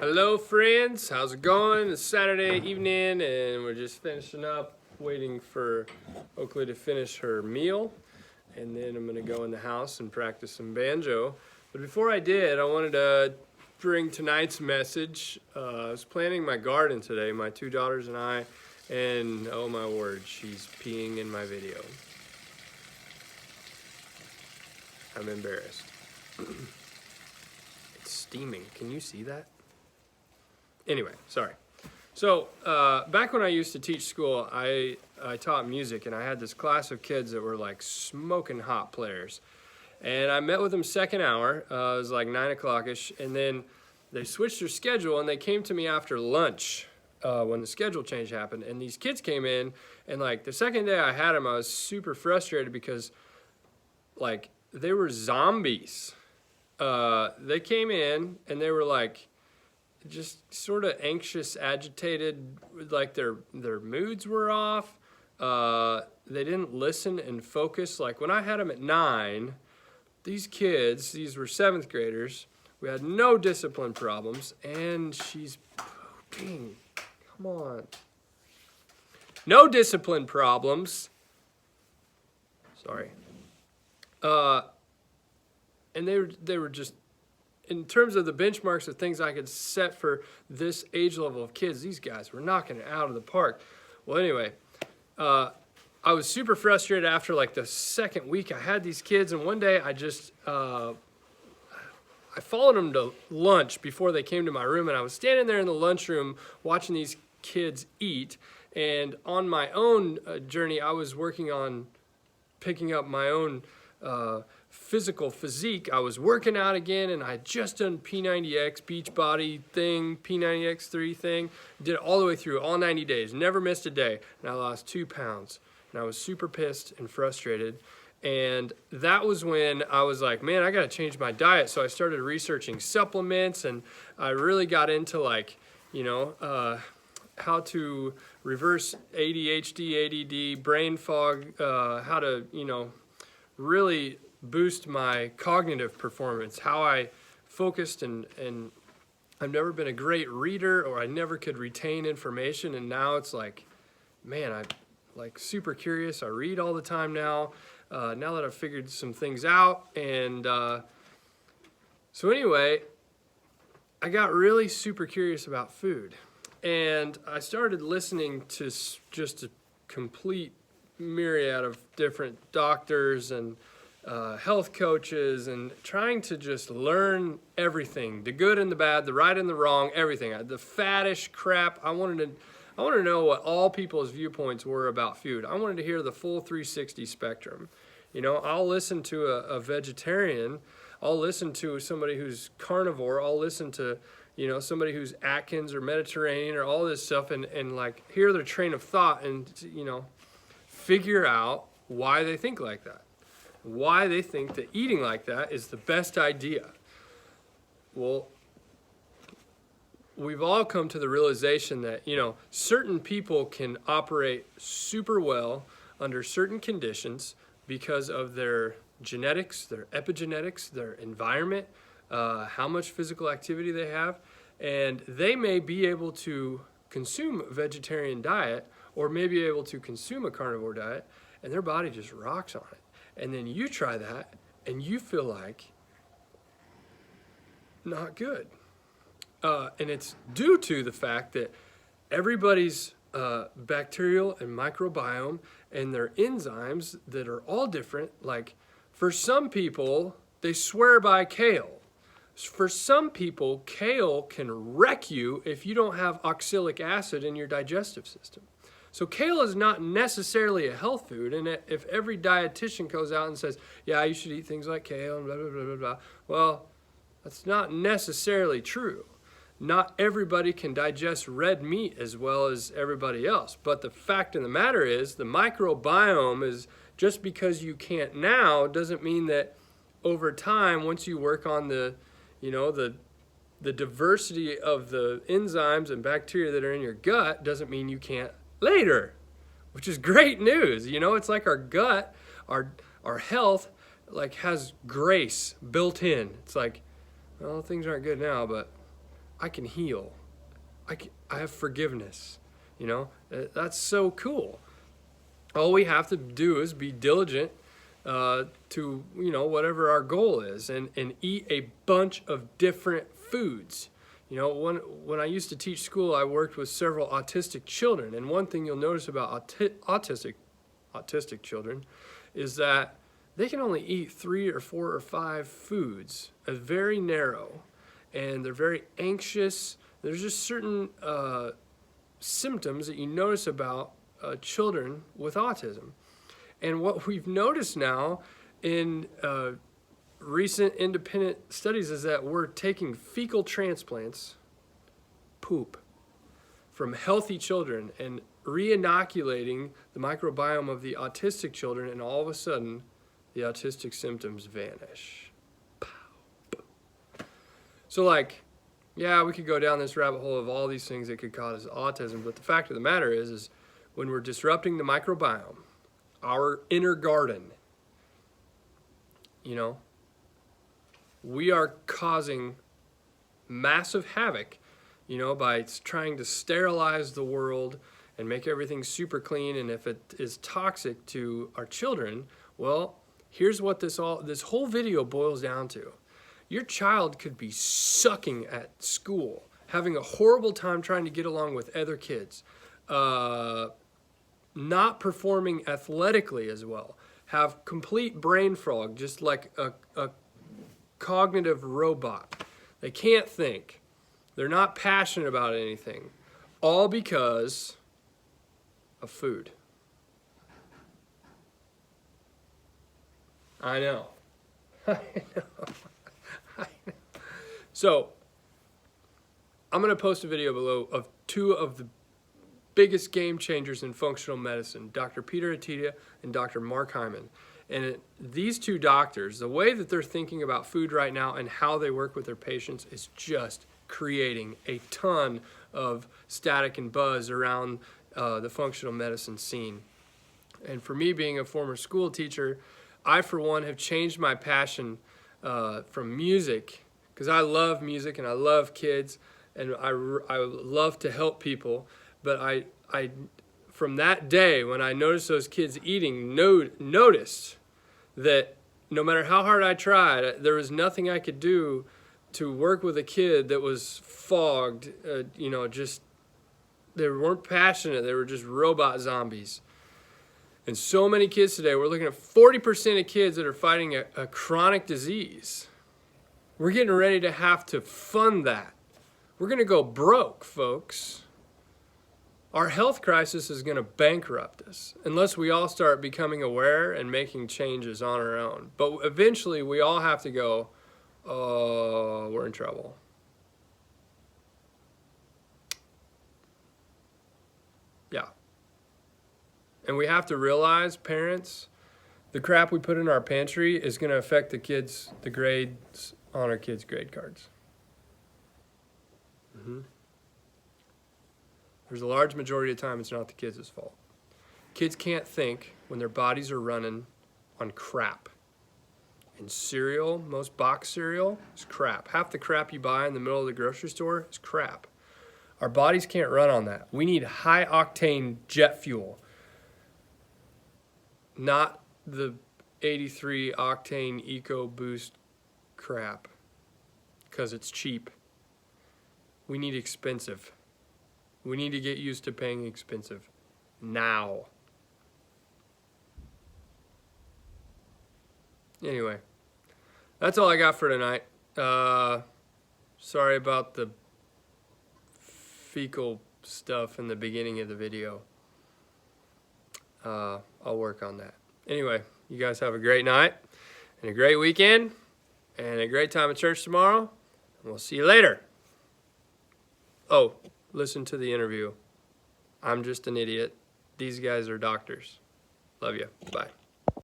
Hello friends, how's it going? It's Saturday evening and we're just finishing up, waiting for Oakley to finish her meal, and then I'm gonna go in the house and practice some banjo. But before I did, I wanted to bring tonight's message. I was planting my garden today, my two daughters and I, and oh my word, she's peeing in my video. I'm embarrassed. It's steaming, can you see that? Anyway, sorry. So back when I used to teach school, I taught music, and I had this class of kids that were like smoking hot players. And I met with them second hour. It was like 9 o'clock-ish, and then they switched their schedule, and they came to me after lunch when the schedule change happened. And these kids came in, and like the second day I had them, I was super frustrated because like they were zombies. They came in, and they were like, just sort of anxious, agitated, like their moods were off. They didn't listen and focus. Like when I had them at 9, these kids, these were 7th graders, we had no discipline problems, and she's pooping. Come on. No discipline problems. Sorry. And they were just, in terms of the benchmarks of things I could set for this age level of kids, these guys were knocking it out of the park. Well, anyway, I was super frustrated after like the second week I had these kids, and one day I just, I followed them to lunch before they came to my room, and I was standing there in the lunchroom watching these kids eat, and on my own journey, I was working on picking up my own physical physique. I was working out again, and I had just done P90X, Beachbody thing, P90X3 thing. Did it all the way through, all 90 days, never missed a day, and I lost 2 pounds. And I was super pissed and frustrated, and that was when I was like, man, I gotta change my diet. So I started researching supplements, and I really got into like, you know, how to reverse ADHD, ADD, brain fog, how to, you know, really boost my cognitive performance, how I focused, and I've never been a great reader, or I never could retain information, and now it's like, man, I'm like super curious. I read all the time now, now that I've figured some things out, and so anyway, I got really super curious about food, and I started listening to just a complete myriad of different doctors and health coaches, and trying to just learn everything, the good and the bad, the right and the wrong, everything, the faddish crap. I wanted to know what all people's viewpoints were about food. I wanted to hear the full 360 spectrum. You know, I'll listen to a vegetarian, I'll listen to somebody who's carnivore, I'll listen to, you know, somebody who's Atkins or Mediterranean or all this stuff, and like hear their train of thought, and, you know, figure out why they think like that, why they think that eating like that is the best idea. Well, we've all come to the realization that, you know, certain people can operate super well under certain conditions because of their genetics, their epigenetics, their environment, how much physical activity they have, and they may be able to consume a vegetarian diet, or may be able to consume a carnivore diet, and their body just rocks on it. And then you try that, and you feel like not good. And it's due to the fact that everybody's bacterial and microbiome and their enzymes that are all different. Like for some people, they swear by kale. For some people, kale can wreck you if you don't have oxalic acid in your digestive system. So kale is not necessarily a health food, and if every dietitian goes out and says, yeah, you should eat things like kale and blah, blah, blah, blah, blah, well, that's not necessarily true. Not everybody can digest red meat as well as everybody else. But the fact of the matter is, the microbiome is, just because you can't now doesn't mean that over time, once you work on the, you know, the diversity of the enzymes and bacteria that are in your gut, doesn't mean you can't later, which is great news. You know, it's like our gut, our health, like has grace built in. It's like, well, things aren't good now, but I can heal. I have forgiveness. You know, that's so cool. All we have to do is be diligent to, you know, whatever our goal is, and eat a bunch of different foods. You know, when I used to teach school, I worked with several autistic children, and one thing you'll notice about autistic children is that they can only eat 3 or 4 or 5 foods, very narrow, and they're very anxious. There's just certain symptoms that you notice about children with autism. And what we've noticed now in recent independent studies is that we're taking fecal transplants, poop, from healthy children and re-inoculating the microbiome of the autistic children, and all of a sudden the autistic symptoms vanish. Pow, boom. So like, yeah, we could go down this rabbit hole of all these things that could cause autism, but the fact of the matter is when we're disrupting the microbiome, our inner garden, you know, we are causing massive havoc, you know, by trying to sterilize the world and make everything super clean. And if it is toxic to our children, well, here's what this whole video boils down to. Your child could be sucking at school, having a horrible time trying to get along with other kids, not performing athletically as well, have complete brain fog, just like a cognitive robot. They can't think. They're not passionate about anything, all because of food. I know. I know. I know. So, I'm going to post a video below of 2 of the biggest game changers in functional medicine, Dr. Peter Attia and Dr. Mark Hyman. And these 2 doctors, the way that they're thinking about food right now and how they work with their patients is just creating a ton of static and buzz around the functional medicine scene. And for me, being a former school teacher, I, for one, have changed my passion from music, because I love music and I love kids and I love to help people. But I from that day when I noticed those kids eating, noticed that no matter how hard I tried, there was nothing I could do to work with a kid that was fogged, you know, just, they weren't passionate, they were just robot zombies. And so many kids today, we're looking at 40% of kids that are fighting a chronic disease. We're getting ready to have to fund that. We're going to go broke, folks. Our health crisis is going to bankrupt us unless we all start becoming aware and making changes on our own. But eventually we all have to go, oh, we're in trouble. Yeah. And we have to realize, parents, the crap we put in our pantry is going to affect the grades on our kids' grade cards. There's a large majority of the time it's not the kids' fault. Kids can't think when their bodies are running on crap. And cereal, most box cereal, is crap. Half the crap you buy in the middle of the grocery store is crap. Our bodies can't run on that. We need high-octane jet fuel, not the 83 octane EcoBoost crap, because it's cheap. We need expensive. We need to get used to paying expensive now. Anyway, that's all I got for tonight. Sorry about the fecal stuff in the beginning of the video. I'll work on that. Anyway, you guys have a great night and a great weekend and a great time at church tomorrow. And we'll see you later. Oh, listen to the interview. I'm just an idiot. These guys are doctors. Love you. Bye.